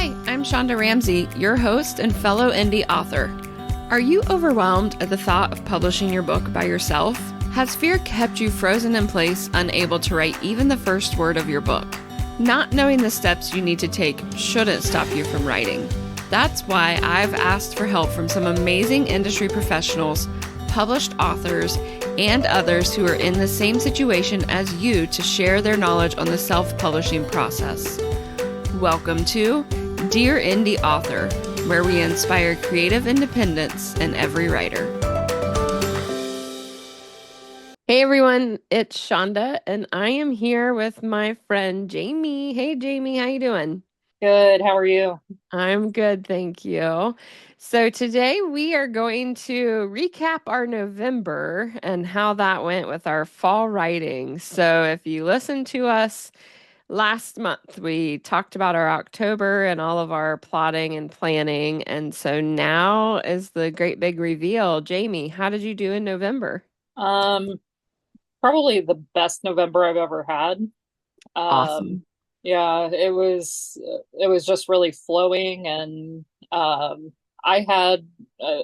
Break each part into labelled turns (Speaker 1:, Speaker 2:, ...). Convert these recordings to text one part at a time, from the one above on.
Speaker 1: Hi, I'm Shonda Ramsey, your host and fellow indie author. Are you overwhelmed at the thought of publishing your book by yourself? Has fear kept you frozen in place, unable to write even the first word of your book? Not knowing the steps you need to take shouldn't stop you from writing. That's why I've asked for help from some amazing industry professionals, published authors, and others who are in the same situation as you to share their knowledge on the self-publishing process. Welcome to Dear Indie Author, where we inspire creative independence in every writer. Hey everyone, it's Shonda, and I am here with my friend Jamie. Hey Jamie, how you doing?
Speaker 2: Good. How are you?
Speaker 1: I'm good, thank you. So today we are going to recap our November and how that went with our fall writing. So if you listen to us last month, we talked about our October and all of our plotting and planning. And so now is the great big reveal. Jamie, how did you do in November?
Speaker 2: Um, Probably the best November I've ever had. Um,
Speaker 1: Awesome.
Speaker 2: yeah, it was just really flowing and I had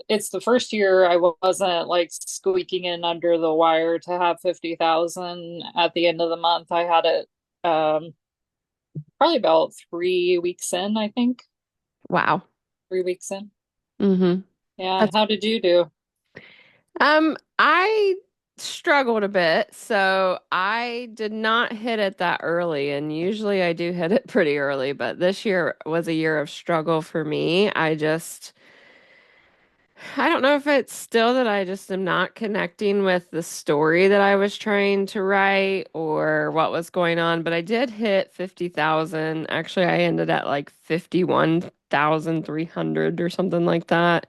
Speaker 2: it's the first year I wasn't like squeaking in under the wire to have 50,000 at the end of the month. I had it probably about 3 weeks in, I think.
Speaker 1: Wow.
Speaker 2: 3 weeks in.
Speaker 1: Mm-hmm.
Speaker 2: Yeah,
Speaker 1: That's
Speaker 2: how did you do?
Speaker 1: I struggled a bit, so I did not hit it that early, and usually I do hit it pretty early, but this year was a year of struggle for me. I don't know if it's still that I just am not connecting with the story that I was trying to write or what was going on, but I did hit 50,000. Actually, I ended at like 51,300 or something like that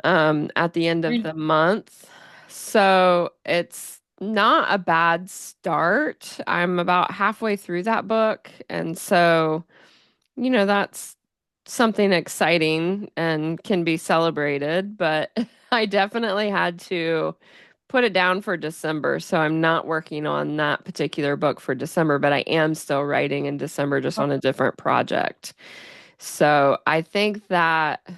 Speaker 1: at the end of the month. So it's not a bad start. I'm about halfway through that book, and so that's something exciting and can be celebrated, but I definitely had to put it down for December. So I'm not working on that particular book for December, but I am still writing in December just on a different project. So I think that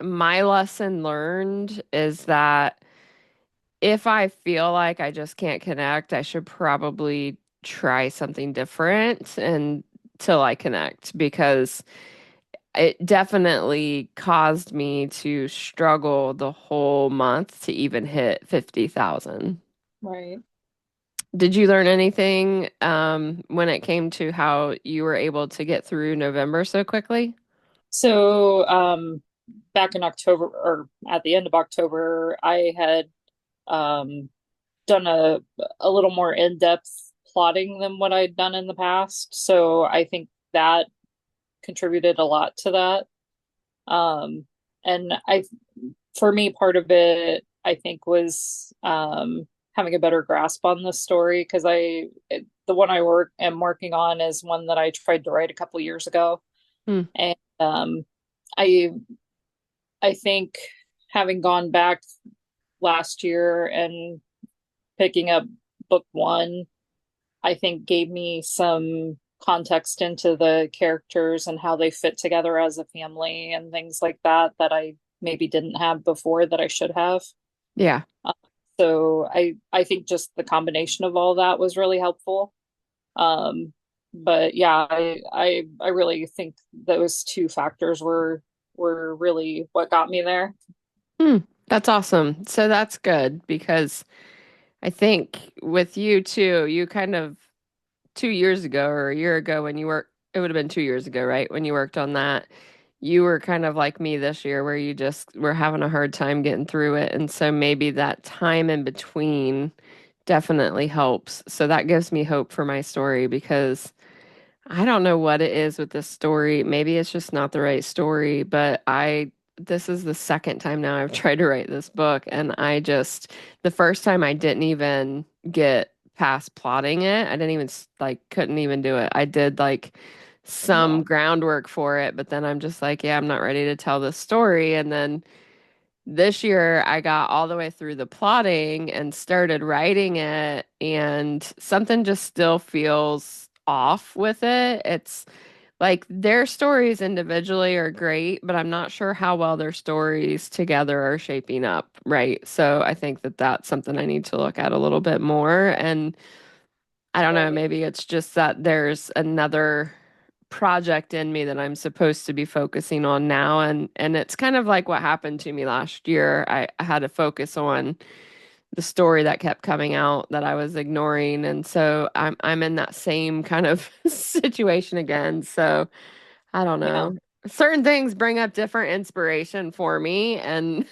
Speaker 1: my lesson learned is that if I feel like I just can't connect, I should probably try something different until I connect because it definitely caused me to struggle the whole month to even hit 50,000.
Speaker 2: Right.
Speaker 1: Did you learn anything when it came to how you were able to get through November so quickly?
Speaker 2: So, back in October or at the end of October, I had um, done a little more in-depth plotting than what I'd done in the past. So I think that contributed a lot to that. Um, and for me, part of it, I think, was having a better grasp on the story because the one am working on is one that I tried to write a couple years ago,
Speaker 1: Hmm.
Speaker 2: and I I think having gone back last year and picking up book one, I think gave me some context into the characters and how they fit together as a family and things like that that I maybe didn't have before that I should have.
Speaker 1: Yeah.
Speaker 2: Uh, so I think just the combination of all that was really helpful. Um, but yeah, I really think those two factors were really what got me there.
Speaker 1: Hmm. That's awesome. So that's good because I think with you too, you kind of 2 years ago or a year ago when you worked, it would have been 2 years ago, right? When you worked on that, you were kind of like me this year where you just were having a hard time getting through it. And so maybe that time in between definitely helps. So that gives me hope for my story because I don't know what it is with this story. Maybe it's just not the right story, but this is the second time now I've tried to write this book, and the first time I didn't even get past plotting it. I didn't even, like, couldn't even do it. I did, like,
Speaker 2: Yeah.
Speaker 1: some groundwork for it, but then I'm just like, yeah, I'm not ready to tell this story. And then this year I got all the way through the plotting and started writing it, and something just still feels off with it. It's Like their stories individually are great, but I'm not sure how well their stories together are shaping up, right? So I think that that's something I need to look at a little bit more. And I don't know,
Speaker 2: Right.
Speaker 1: maybe it's just that there's another project in me that I'm supposed to be focusing on now. And it's kind of like what happened to me last year. I had to focus on the story that kept coming out that I was ignoring. And so I'm in that same kind of situation again. So I don't
Speaker 2: Yeah.
Speaker 1: know. Certain things bring up different inspiration for me, and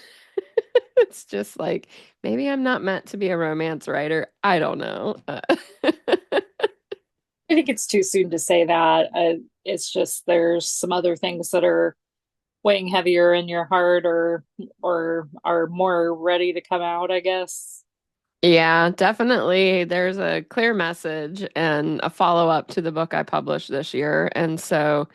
Speaker 1: it's just like maybe I'm not meant to be a romance writer. I don't know.
Speaker 2: I think it's too soon to say that. It's just there's some other things that are weighing heavier in your heart or are more ready to come out, I guess.
Speaker 1: Yeah, definitely. There's a clear message and a follow-up to the book I published this year. And so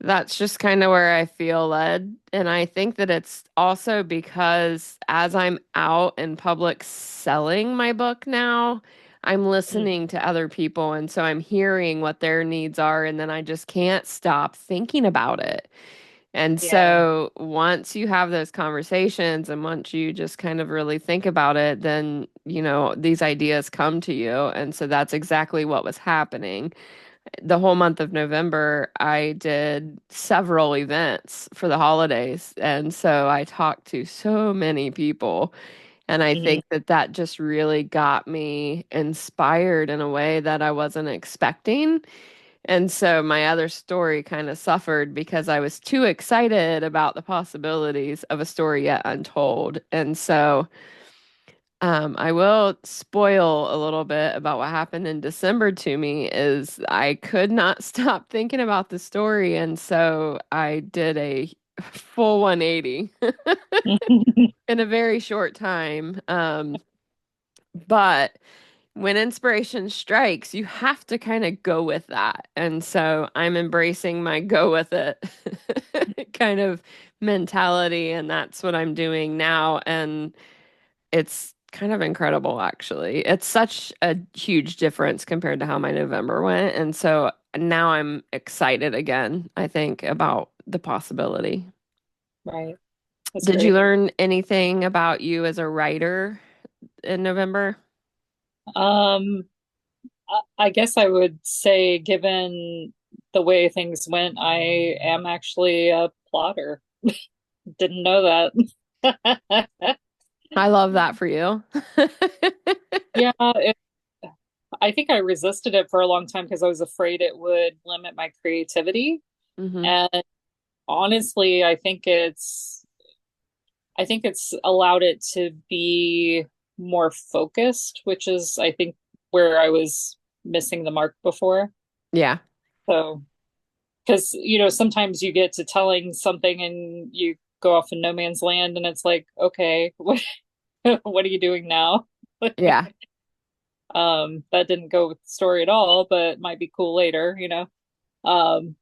Speaker 1: that's just kind of where I feel led. And I think that it's also because as I'm out in public selling my book now, I'm
Speaker 2: Mm.
Speaker 1: listening to other people. And so I'm hearing what their needs are. And then I just can't stop thinking about it. And
Speaker 2: Yeah.
Speaker 1: so once you have those conversations and once you just kind of really think about it, then, these ideas come to you. And so that's exactly what was happening. The whole month of November, I did several events for the holidays. And so I talked to so many people. And I
Speaker 2: Hmm.
Speaker 1: think that that just really got me inspired in a way that I wasn't expecting. And so my other story kind of suffered because I was too excited about the possibilities of a story yet untold. And so I will spoil a little bit about what happened in December to me is I could not stop thinking about the story. And so I did a full 180 in a very short time. But when inspiration strikes, you have to kind of go with that. And so I'm embracing my go with it kind of mentality. And that's what I'm doing now. And it's kind of incredible, actually. It's such a huge difference compared to how my November went. And so now I'm excited again, I think, about the possibility.
Speaker 2: Right. That's
Speaker 1: Did you
Speaker 2: great.
Speaker 1: learn anything about you as a writer in November?
Speaker 2: Um, I guess I would say, given the way things went, I am actually a plotter. Didn't know that.
Speaker 1: I love that for you.
Speaker 2: Yeah, I think I resisted it for a long time because I was afraid it would limit my creativity.
Speaker 1: Hmm.
Speaker 2: And honestly, I think it's allowed it to be more focused, which is I think where I was missing the mark before.
Speaker 1: Yeah.
Speaker 2: So, because sometimes you get to telling something and you go off in no man's land and it's like, okay, what are you doing now?
Speaker 1: Yeah.
Speaker 2: That didn't go with the story at all, but might be cool later. Um,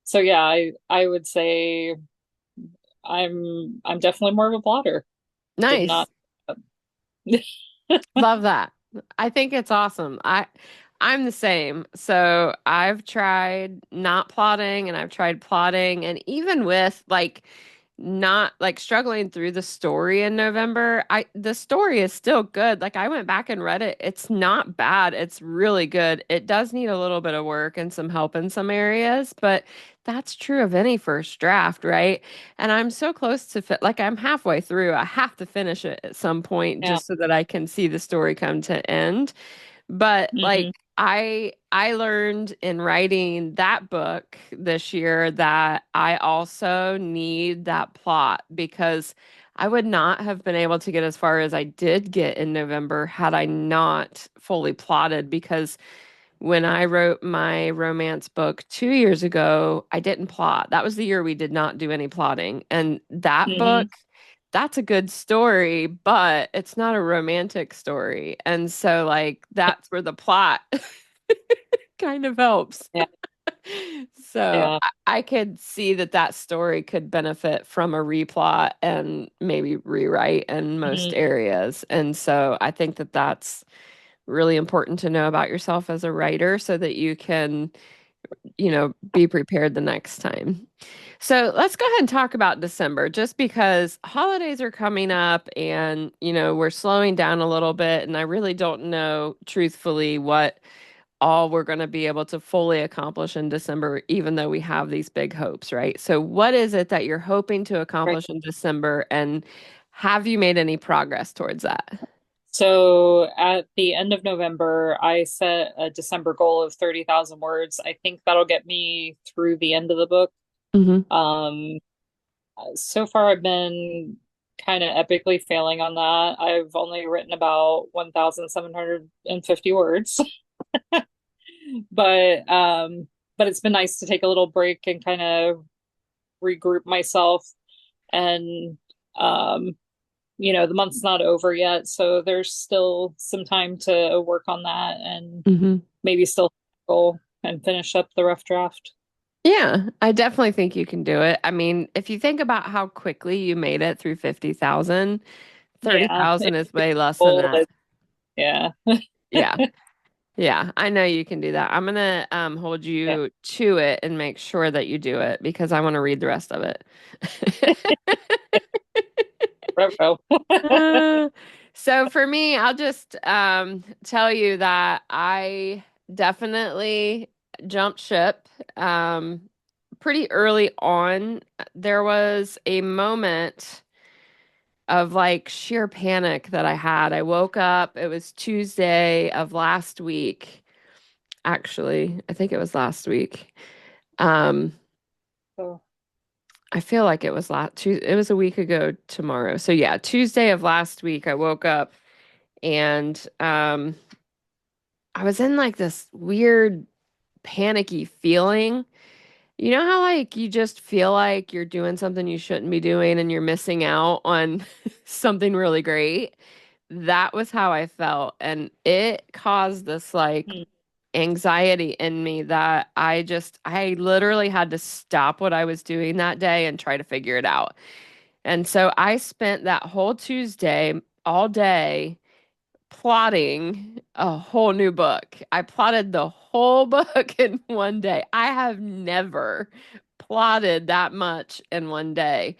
Speaker 2: so yeah, I would say I'm definitely more of a plotter. Did
Speaker 1: Nice.
Speaker 2: not.
Speaker 1: Love that. I think it's awesome. I'm the same. So I've tried not plotting and I've tried plotting and even with like not like struggling through the story in November, the story is still good. Like I went back and read it. It's not bad. It's really good. It does need a little bit of work and some help in some areas, but that's true of any first draft, right? And I'm so close to like I'm halfway through. I have to finish it at some point
Speaker 2: Yeah.
Speaker 1: just so that I can see the story come to end. But like
Speaker 2: Hmm.
Speaker 1: I learned in writing that book this year that I also need that plot because I would not have been able to get as far as I did get in November had I not fully plotted because when I wrote my romance book 2 years ago, I didn't plot. That was the year we did not do any plotting. And that book,
Speaker 2: Hmm.
Speaker 1: that's a good story, but it's not a romantic story. And so, like, that's where the plot kind of helps.
Speaker 2: Yeah.
Speaker 1: So
Speaker 2: Yeah.
Speaker 1: I could see that that story could benefit from a replot and maybe rewrite in most
Speaker 2: Mhm.
Speaker 1: areas. And so I think that that's really important to know about yourself as a writer so that you can be prepared the next time. So let's go ahead and talk about December, just because holidays are coming up and, we're slowing down a little bit. And I really don't know, truthfully, what all we're going to be able to fully accomplish in December, even though we have these big hopes, right? So, what is it that you're hoping to
Speaker 2: Right.
Speaker 1: accomplish in December, and have you made any progress towards that?
Speaker 2: So at the end of November, I set a December goal of 30,000 words. I think that'll get me through the end of the book.
Speaker 1: Hmm.
Speaker 2: Um, so far I've been kind of epically failing on that. I've only written about 1,750 words. But but it's been nice to take a little break and kind of regroup myself and um the month's not over yet, so there's still some time to work on that and
Speaker 1: Hmm.
Speaker 2: maybe still go and finish up the rough draft.
Speaker 1: Yeah, I definitely think you can do it. I mean, if you think about how quickly you made it through 50,000, thirty
Speaker 2: Yeah,
Speaker 1: thousand is way less than
Speaker 2: goal
Speaker 1: that.
Speaker 2: yeah.
Speaker 1: Yeah. Yeah, I know you can do that. I'm gonna hold
Speaker 2: Yeah.
Speaker 1: you to it and make sure that you do it because I want to read the rest of it.
Speaker 2: Bravo.
Speaker 1: Uh, so for me, I'll just tell you that I definitely jumped ship pretty early on. There was a moment of like sheer panic that I had. I woke up, it was Tuesday of last week. Actually, I think it was last week. Um,
Speaker 2: So,
Speaker 1: I feel like it was it was a week ago tomorrow. So yeah, Tuesday of last week, I woke up and I was in like this weird panicky feeling. You know how like you just feel like you're doing something you shouldn't be doing and you're missing out on something really great? That was how I felt, and it caused this like
Speaker 2: hmm,
Speaker 1: anxiety in me that I literally had to stop what I was doing that day and try to figure it out. And so I spent that whole Tuesday all day plotting a whole new book. I plotted the whole book in one day. I have never plotted that much in one day.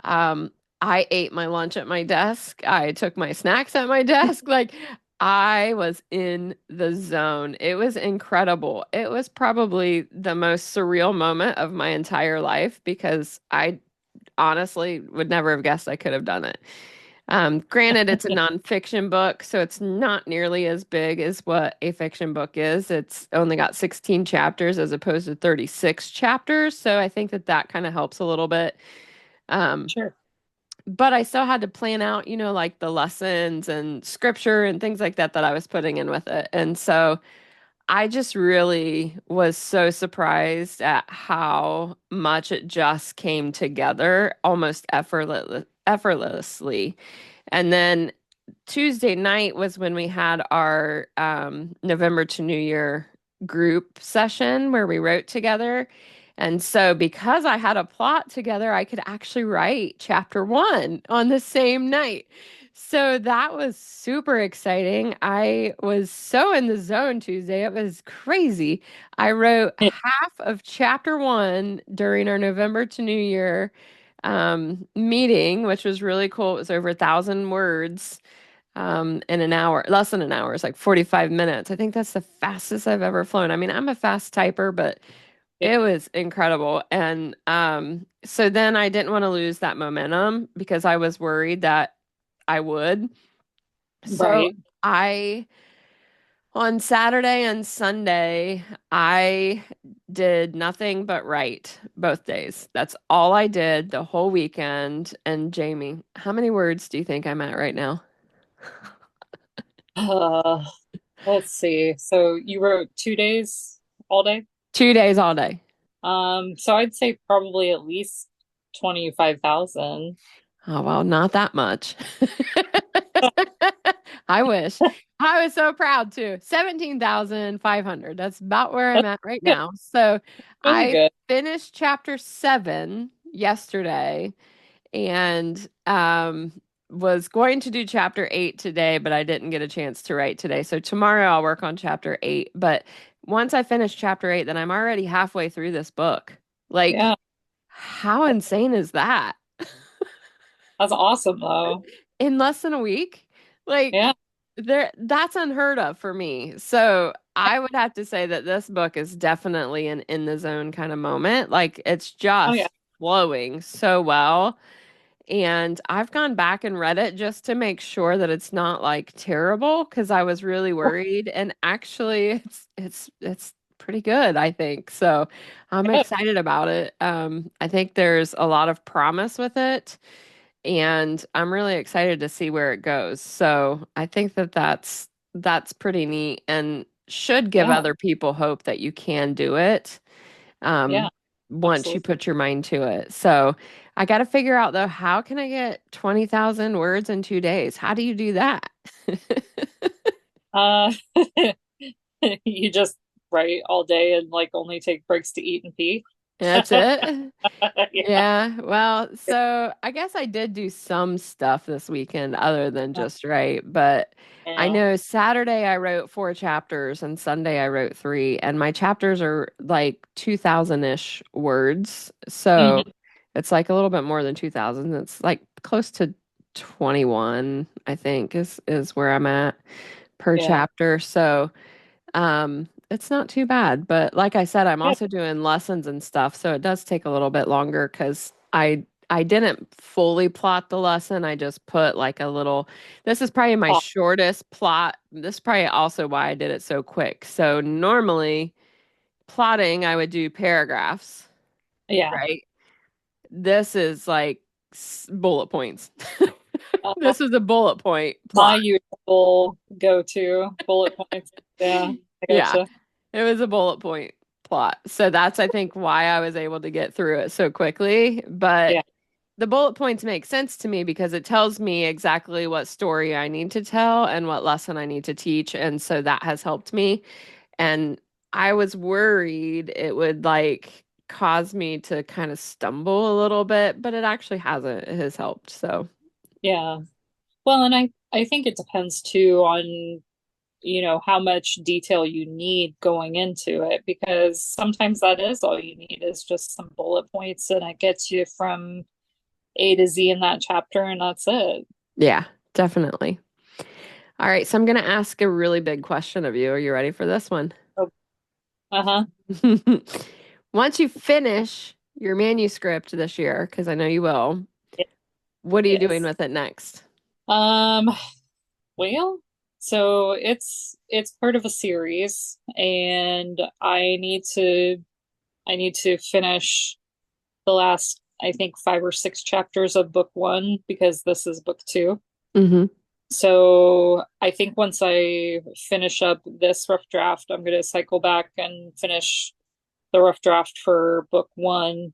Speaker 1: Um, I ate my lunch at my desk. I took my snacks at my desk. Like I was in the zone. It was incredible. It was probably the most surreal moment of my entire life because I honestly would never have guessed I could have done it. Granted, it's a nonfiction book, so it's not nearly as big as what a fiction book is. It's only got 16 chapters as opposed to 36 chapters, so I think that that kind of helps a little bit. Um,
Speaker 2: sure.
Speaker 1: but I still had to plan out, like the lessons and scripture and things like that that I was putting in with it. And so I just really was so surprised at how much it just came together almost effortlessly. And then Tuesday night was when we had our November to New Year group session where we wrote together. And so, because I had a plot together, I could actually write chapter one on the same night. So that was super exciting. I was so in the zone Tuesday. It was crazy. I wrote half of chapter one during our November to New Year meeting, which was really cool. It was over 1,000 words in an hour, less than an hour. It's like 45 minutes. I think that's the fastest I've ever flown. I mean, I'm a fast typer, but
Speaker 2: Yeah.
Speaker 1: it was incredible. And so then I didn't want to lose that momentum because I was worried that I would. So
Speaker 2: Right.
Speaker 1: I, on Saturday and Sunday, I did nothing but write both days. That's all I did the whole weekend. And Jamie, how many words do you think I'm at right now?
Speaker 2: Uh, let's see. So you wrote 2 days all day?
Speaker 1: 2 days all day.
Speaker 2: So I'd say probably at least 25,000.
Speaker 1: Oh, well, not that much. I wish. I was so proud too. 17,500. That's about where I'm at right now. So
Speaker 2: Really
Speaker 1: I
Speaker 2: good.
Speaker 1: finished chapter seven yesterday and was going to do chapter eight today, but I didn't get a chance to write today. So tomorrow I'll work on chapter eight. But once I finish chapter 8, then I'm already halfway through this book. Like,
Speaker 2: Yeah,
Speaker 1: how insane is that?
Speaker 2: that's awesome though.
Speaker 1: In less than a week? Like,
Speaker 2: Yeah,
Speaker 1: that's unheard of for me. So I would have to say that this book is definitely an in the zone kind of moment. Like, it's
Speaker 2: oh yeah,
Speaker 1: just flowing so well. And I've gone back and read it just to make sure that it's not like terrible because I was really worried. And actually, it's pretty good, I think. So I'm
Speaker 2: good.
Speaker 1: excited about it. I think there's a lot of promise with it, and I'm really excited to see where it goes. So I think that that's pretty neat and should give
Speaker 2: Yeah,
Speaker 1: other people hope that you can do it
Speaker 2: yeah,
Speaker 1: once you
Speaker 2: absolutely.
Speaker 1: put your mind to it. So I got to figure out though, how can I get 20,000 words in 2 days? How do you do that?
Speaker 2: Uh, you just write all day and like only take breaks to eat and pee.
Speaker 1: That's it.
Speaker 2: Yeah,
Speaker 1: Yeah, well, so I guess I did do some stuff this weekend other than just write, but I
Speaker 2: yeah.
Speaker 1: know Saturday I wrote 4 chapters and Sunday I wrote three, and my chapters are like 2,000-ish words. So
Speaker 2: Hmm.
Speaker 1: it's like a little bit more than 2,000. It's like close to 21, I think, is where I'm at per
Speaker 2: Yeah,
Speaker 1: chapter. So it's not too bad, but like I said, I'm
Speaker 2: good.
Speaker 1: also doing lessons and stuff, so it does take a little bit longer because I didn't fully plot the lesson. I just put like a little, this is probably my
Speaker 2: Oh,
Speaker 1: shortest plot. This is probably also why I did it so quick. So normally plotting, I would do paragraphs,
Speaker 2: yeah.
Speaker 1: right? This is like bullet points.
Speaker 2: Uh,
Speaker 1: This is a bullet point
Speaker 2: my
Speaker 1: plot.
Speaker 2: usual go-to bullet points. Yeah, I
Speaker 1: Yeah.
Speaker 2: gotcha.
Speaker 1: It was a bullet point plot. So that's, I think, why I was able to get through it so quickly.
Speaker 2: Yeah,
Speaker 1: But the bullet points make sense to me because it tells me exactly what story I need to tell and what lesson I need to teach. And so that has helped me. And I was worried it would like cause me to kind of stumble a little bit, but it actually hasn't. It has helped. So,
Speaker 2: yeah. Well, and I think it depends too on, how much detail you need going into it, because sometimes that is all you need is just some bullet points and it gets you from A to Z in that chapter and that's it.
Speaker 1: yeah, definitely. All right. So I'm going to ask a really big question of you. Are you ready for this one?
Speaker 2: Oh, uh-huh.
Speaker 1: Once you finish your manuscript this year, because I know you will, what are you doing
Speaker 2: Yes.
Speaker 1: with it next?
Speaker 2: Um, well, so it's part of a series and I need to finish the last, I think, 5 or 6 chapters of book one because this is book two.
Speaker 1: Hmm.
Speaker 2: So I think once I finish up this rough draft, I'm going to cycle back and finish the rough draft for book one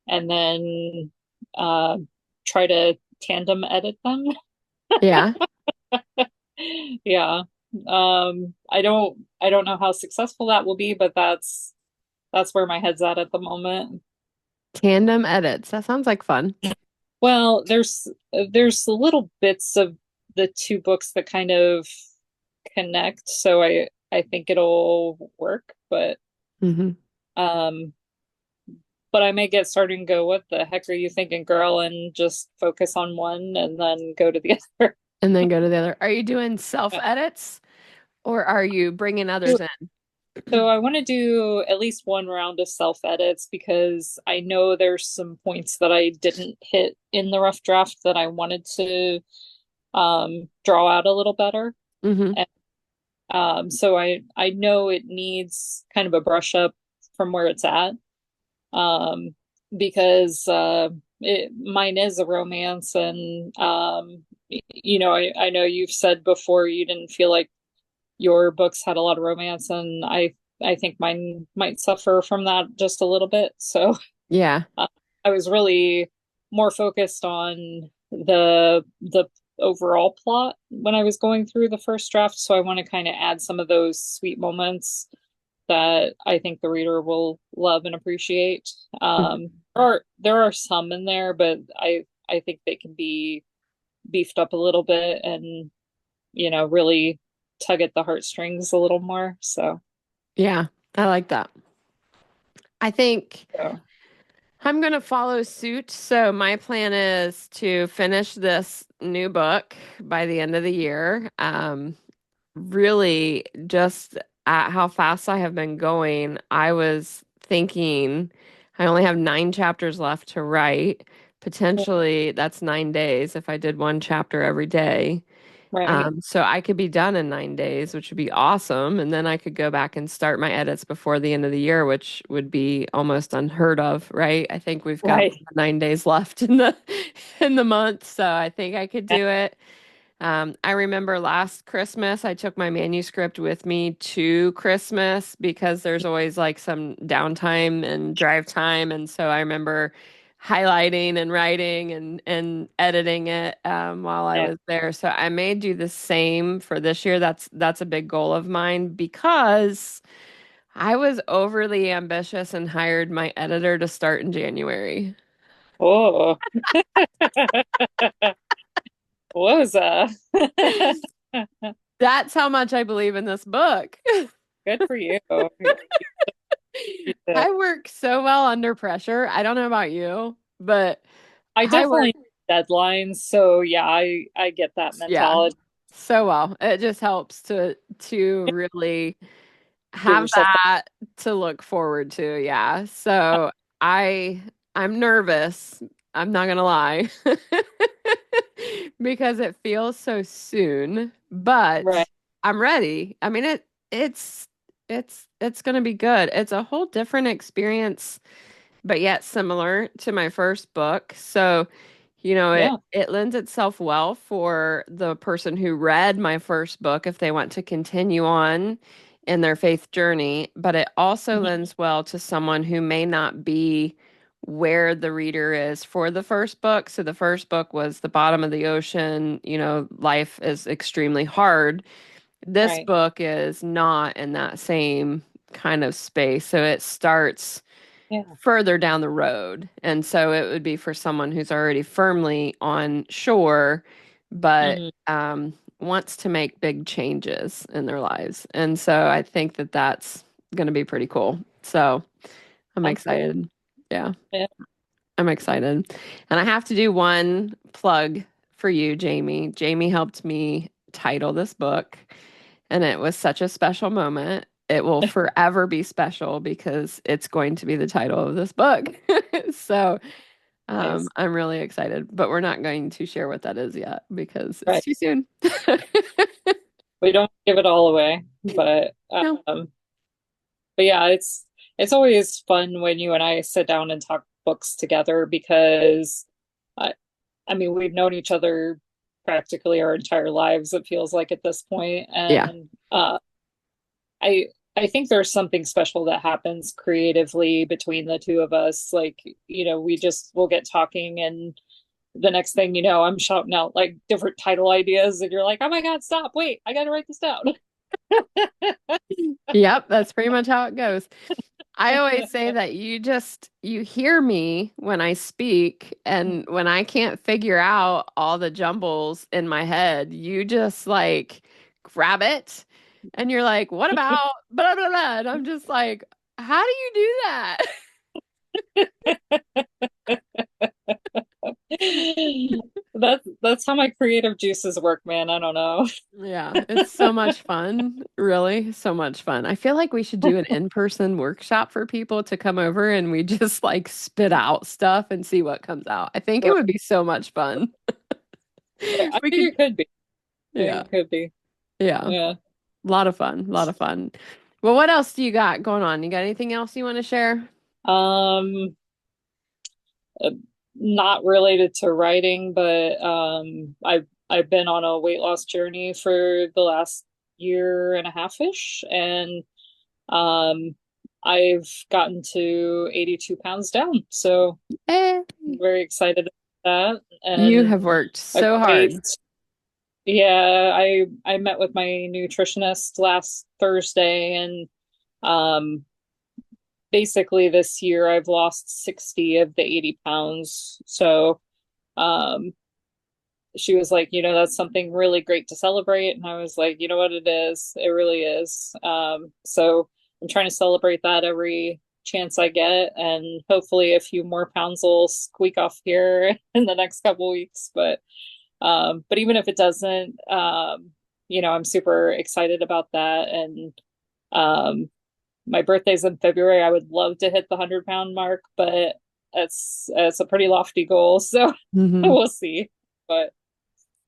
Speaker 2: and then uh, try to tandem edit them.
Speaker 1: Yeah.
Speaker 2: Yeah. I don't know how successful that will be, but that's where my head's at the moment.
Speaker 1: Tandem edits. That sounds like fun.
Speaker 2: Well, there's little bits of the two books that kind of connect, so I think it'll work,
Speaker 1: Hmm.
Speaker 2: um but I may get started and go, what the heck are you thinking, girl? And just focus on one and then go to the other.
Speaker 1: And then go to the other. Are you doing self edits or are you bringing others in?
Speaker 2: So I want to do at least one round of self edits because I know there's some points that I didn't hit in the rough draft that I wanted to draw out a little better.
Speaker 1: Hmm.
Speaker 2: And, so I know it needs kind of a brush up from where it's at. Um, because mine is a romance and I know you've said before you didn't feel like your books had a lot of romance and I think mine might suffer from that just a little bit. So
Speaker 1: Yeah.
Speaker 2: uh, I was really more focused on the overall plot when I was going through the first draft. So I want to kind of add some of those sweet moments that I think the reader will love and appreciate. There are some in there, but I think they can be beefed up a little bit and really tug at the heartstrings a little more. So
Speaker 1: Yeah, I like that. I think
Speaker 2: So,
Speaker 1: I'm going to follow suit. So my plan is to finish this new book by the end of the year. Really, just at how fast I have been going, I was thinking I only have 9 chapters left to write. Potentially, that's 9 days if I did one chapter every day.
Speaker 2: right.
Speaker 1: So I could be done in 9 days, which would be awesome. And then I could go back and start my edits before the end of the year, which would be almost unheard of, right? I think we've got
Speaker 2: Right.
Speaker 1: 9 days left in the in the month, so I think I could do it. I remember last Christmas, I took my manuscript with me to Christmas because there's always like some downtime and drive time. And so I remember highlighting and writing and editing it while I
Speaker 2: Yeah.
Speaker 1: was there. So I may do the same for this year. That's a big goal of mine because I was overly ambitious and hired my editor to start in January.
Speaker 2: Oh, what was
Speaker 1: That's how much I believe in this book.
Speaker 2: good for you. You did.
Speaker 1: I work so well under pressure. I don't know about you, but
Speaker 2: I
Speaker 1: I work,
Speaker 2: definitely deadlines, so yeah, I get that
Speaker 1: yeah,
Speaker 2: mentality.
Speaker 1: so well. It just helps to really
Speaker 2: Give
Speaker 1: have
Speaker 2: yourself
Speaker 1: that to look forward to. Yeah. So I I'm nervous. I'm not gonna lie. Because it feels so soon, but
Speaker 2: right.
Speaker 1: I'm ready. I mean it's gonna be good. It's a whole different experience but yet similar to my first book. So,
Speaker 2: Yeah.
Speaker 1: it lends itself well for the person who read my first book if they want to continue on in their faith journey, but it also
Speaker 2: Mhm.
Speaker 1: lends well to someone who may not be where the reader is for the first book. So the first book was the bottom of the ocean, life is extremely hard. This
Speaker 2: Right.
Speaker 1: book is not in that same kind of space. So it starts
Speaker 2: Yeah.
Speaker 1: further down the road. And so it would be for someone who's already firmly on shore, but
Speaker 2: Hmm.
Speaker 1: wants to make big changes in their lives. And so I think that that's going to be pretty cool. So I'm
Speaker 2: Sounds cool.
Speaker 1: excited. Yeah,
Speaker 2: Yeah.
Speaker 1: I'm excited. And I have to do one plug for you, Jamie. Jamie helped me title this book. And it was such a special moment. It will forever be special because it's going to be the title of this book. So
Speaker 2: Nice.
Speaker 1: I'm really excited, but we're not going to share what that is yet because it's
Speaker 2: Right.
Speaker 1: too soon.
Speaker 2: We don't give it all away,
Speaker 1: No.
Speaker 2: but yeah, it's always fun when you and I sit down and talk books together because I I mean we've known each other practically our entire lives, it feels like at this point.
Speaker 1: Yeah.
Speaker 2: And I I think there's something special that happens creatively between the two of us. Like, we'll get talking and the next thing you know, I'm shouting out like different title ideas and you're like, "Oh my God, stop. Wait, I gotta write this down."
Speaker 1: Yep, that's pretty much how it goes. I always say that you hear me when I speak and when I can't figure out all the jumbles in my head, you just like grab it and you're like, "What about blah blah blah?" And I'm just like, "How do you do that?"
Speaker 2: That's how my creative juices work, man. I don't know.
Speaker 1: Yeah, it's so much fun, really, so much fun. I feel like we should do an in-person workshop for people to come over and we just like spit out stuff and see what comes out. I think it would be so much fun.
Speaker 2: I
Speaker 1: We
Speaker 2: think
Speaker 1: could,
Speaker 2: it could be. I think
Speaker 1: yeah,
Speaker 2: it could be.
Speaker 1: yeah,
Speaker 2: Yeah.
Speaker 1: a lot of fun, a lot of fun. Well, what else do you got going on? You got anything else you want to share?
Speaker 2: Um, uh, Not related to writing, but I've been on a weight loss journey for the last year and a half-ish, and um, I've gotten to 82 pounds down. So
Speaker 1: Eh,
Speaker 2: I'm very excited about that.
Speaker 1: you
Speaker 2: And
Speaker 1: have worked
Speaker 2: I've
Speaker 1: so hard.
Speaker 2: raised, yeah, I met with my nutritionist last Thursday, and um, basically this year I've lost 60 of the 80 pounds. So um, she was like, that's something really great to celebrate. And I was like, you know what it is? It really is. So I'm trying to celebrate that every chance I get, and hopefully a few more pounds will squeak off here in the next couple weeks. But even if it doesn't, I'm super excited about that. And um, my birthday's in February. I would love to hit the 100-pound mark, but it's a pretty lofty goal, so
Speaker 1: Hmm.
Speaker 2: we'll see. But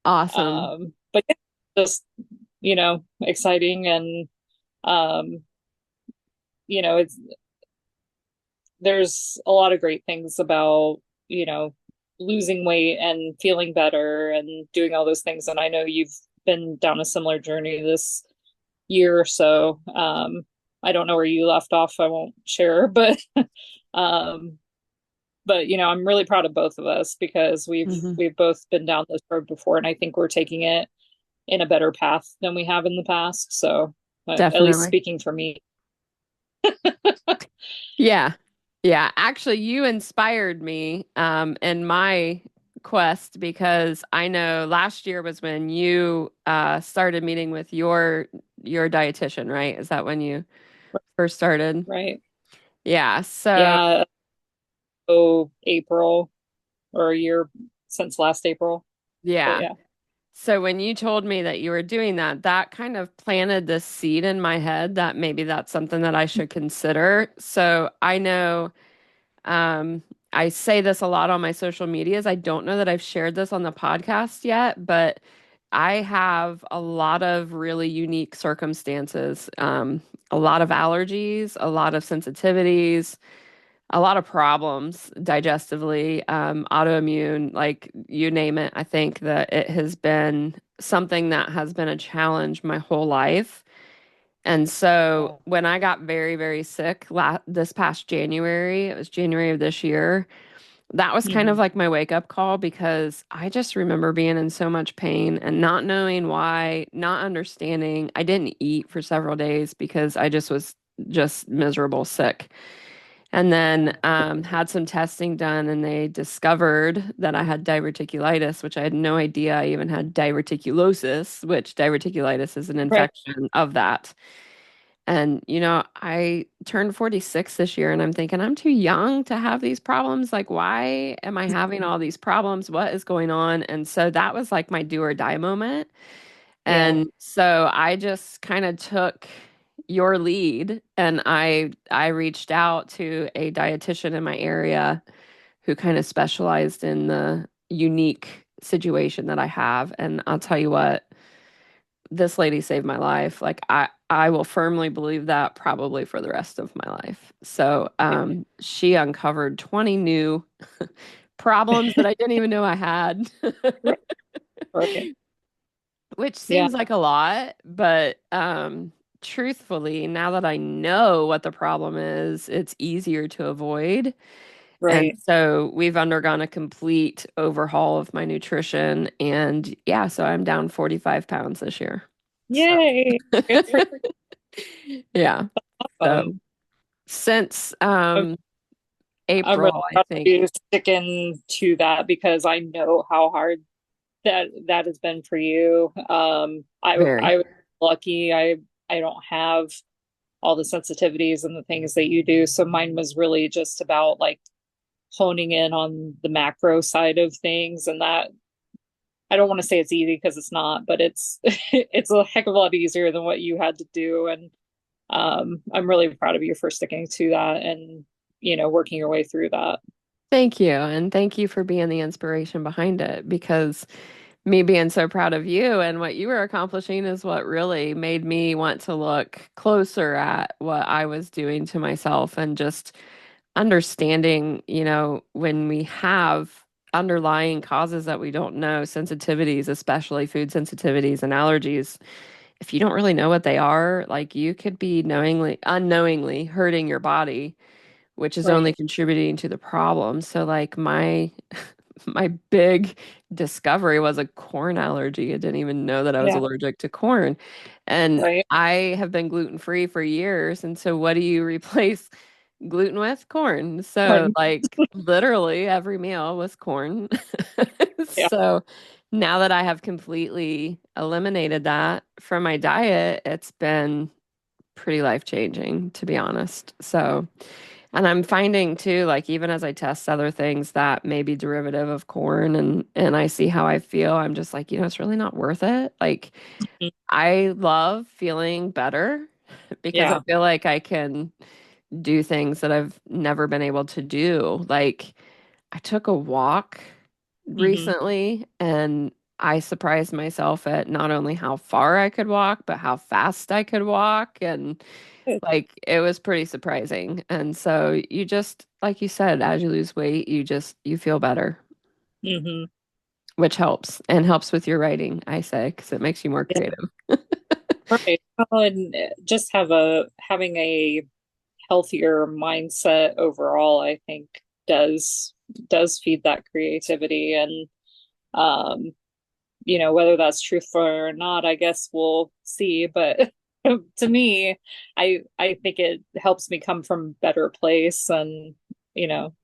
Speaker 1: Awesome.
Speaker 2: yeah, just exciting and um, it's there's a lot of great things about, you know, losing weight and feeling better and doing all those things. And I know you've been down a similar journey this year or so. I don't know where you left off. I won't share, um, but I'm really proud of both of us because
Speaker 1: Hmm.
Speaker 2: we've both been down this road before, and I think we're taking it in a better path than we have in the past. So, at least
Speaker 1: Definitely.
Speaker 2: speaking for me.
Speaker 1: Yeah. Yeah. Actually, you inspired me in my quest because I know last year was when you started meeting with your dietitian, right? Is that when you first started?
Speaker 2: Right.
Speaker 1: Yeah. So,
Speaker 2: Yeah. Oh, April or a year since last April. But
Speaker 1: yeah.
Speaker 2: yeah,
Speaker 1: So when you told me that you were doing that, that kind of planted this seed in my head that maybe that's something that I should consider. So I know I say this a lot on my social medias. I don't know that I've shared this on the podcast yet, but I have a lot of really unique circumstances, a lot of allergies, a lot of sensitivities, a lot of problems digestively, autoimmune, like you name it. I think that it has been something that has been a challenge my whole life. And so
Speaker 2: yeah,
Speaker 1: when I got very, very sick this past January, it was January of this year, that was kind of
Speaker 2: hmm
Speaker 1: like my wake up call because I just remember being in so much pain and not knowing why, not understanding. I didn't eat for several days because I just was just miserable sick. And then
Speaker 2: yeah,
Speaker 1: had some testing done, and they discovered that I had diverticulitis, which I had no idea I even had diverticulosis, which diverticulitis is an
Speaker 2: right,
Speaker 1: infection of that. And, I turned 46 this year, and I'm thinking, I'm too young to have these problems. Like, why am I having all these problems? What is going on? And so that was like my do or die moment.
Speaker 2: yeah,
Speaker 1: And so I just kind of took your lead and I reached out to a dietitian in my area who kind of specialized in the unique situation that I have. And I'll tell you what, this lady saved my life. Like I will firmly believe that probably for the rest of my life. So she uncovered 20 new problems that I didn't even know I had.
Speaker 2: right, right,
Speaker 1: Which
Speaker 2: yeah,
Speaker 1: seems like a lot, but truthfully, now that I know what the problem is, it's easier to avoid. And
Speaker 2: right.
Speaker 1: so we've undergone a complete overhaul of my nutrition. And yeah, so I'm down 45 pounds this year. So
Speaker 2: Yay! Good for
Speaker 1: yeah. So
Speaker 2: them.
Speaker 1: since
Speaker 2: I'm, I'm really
Speaker 1: April, I
Speaker 2: proud of
Speaker 1: think,
Speaker 2: you sticking to that because I know how hard that has been for you.
Speaker 1: very.
Speaker 2: I was lucky. I don't have all the sensitivities and the things that you do, so mine was really just about like honing in on the macro side of things, and that I don't want to say it's easy because it's not, but it's it's a heck of a lot easier than what you had to do. And I'm really proud of you for sticking to that and working your way through that.
Speaker 1: Thank you. And thank you for being the inspiration behind it because me being so proud of you and what you were accomplishing is what really made me want to look closer at what I was doing to myself and just understanding, when we have underlying causes that we don't know, sensitivities, especially food sensitivities and allergies, if you don't really know what they are, like you could be unknowingly hurting your body, which is only
Speaker 2: Right.
Speaker 1: contributing to the problem. So like my big discovery was a corn allergy. I didn't even know that I was
Speaker 2: Yeah.
Speaker 1: allergic to corn. And
Speaker 2: Right.
Speaker 1: I have been gluten free for years. And so, what do you replace gluten with? Corn. So,
Speaker 2: Pardon.
Speaker 1: like, literally every meal was corn.
Speaker 2: Yeah.
Speaker 1: So, now that I have completely eliminated that from my diet, it's been pretty life-changing, to be honest. So, and I'm finding too, like even as I test other things that may be derivative of corn and I see how I feel, I'm just like, it's really not worth it. Like
Speaker 2: Mm.
Speaker 1: I love feeling better because I
Speaker 2: Yeah.
Speaker 1: feel like I can do things that I've never been able to do. Like I took a walk
Speaker 2: Hmm.
Speaker 1: recently and I surprised myself at not only how far I could walk, but how fast I could walk. And like it was pretty surprising. And so you just, like you said, as you lose weight, you feel better,
Speaker 2: Hmm.
Speaker 1: which helps and helps with your writing, I say, because it makes you more
Speaker 2: Yeah.
Speaker 1: creative.
Speaker 2: Right. Well, and just having a healthier mindset overall, I think does feed that creativity. And whether that's truthful or not, I guess we'll see. But to me, I think it helps me come from a better place. And you know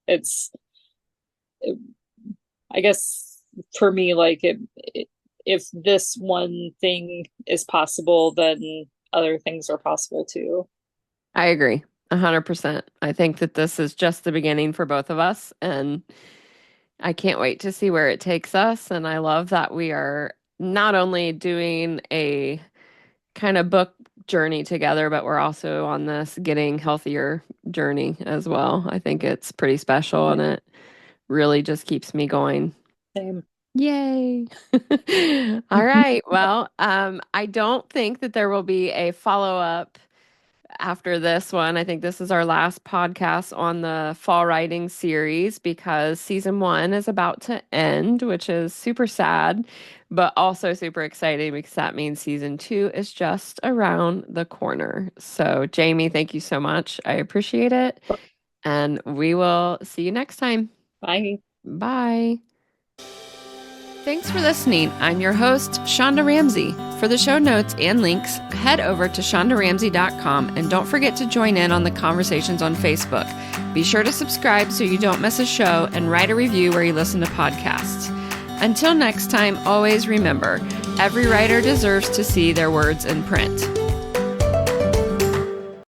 Speaker 2: it's I guess for me, like if this one thing is possible, then other things are possible too.
Speaker 1: I agree 100%. I think that this is just the beginning for both of us. And I can't wait to see where it takes us. And I love that we are not only doing a kind of book journey together, but we're also on this getting healthier journey as well. I think it's pretty special and it really just keeps me going.
Speaker 2: Same.
Speaker 1: Yay. All right. Well, I don't think that there will be a follow-up after this one. I think this is our last podcast on the fall writing series because season one is about to end, which is super sad, but also super exciting because that means season two is just around the corner. So, Jamie, thank you so much. I appreciate it. And we will see you next time.
Speaker 2: Bye.
Speaker 1: Bye. Thanks for listening. I'm your host, Shonda Ramsey. For the show notes and links, head over to shondaramsey.com and don't forget to join in on the conversations on Facebook. Be sure to subscribe so you don't miss a show and write a review where you listen to podcasts. Until next time, always remember, every writer deserves to see their words in print.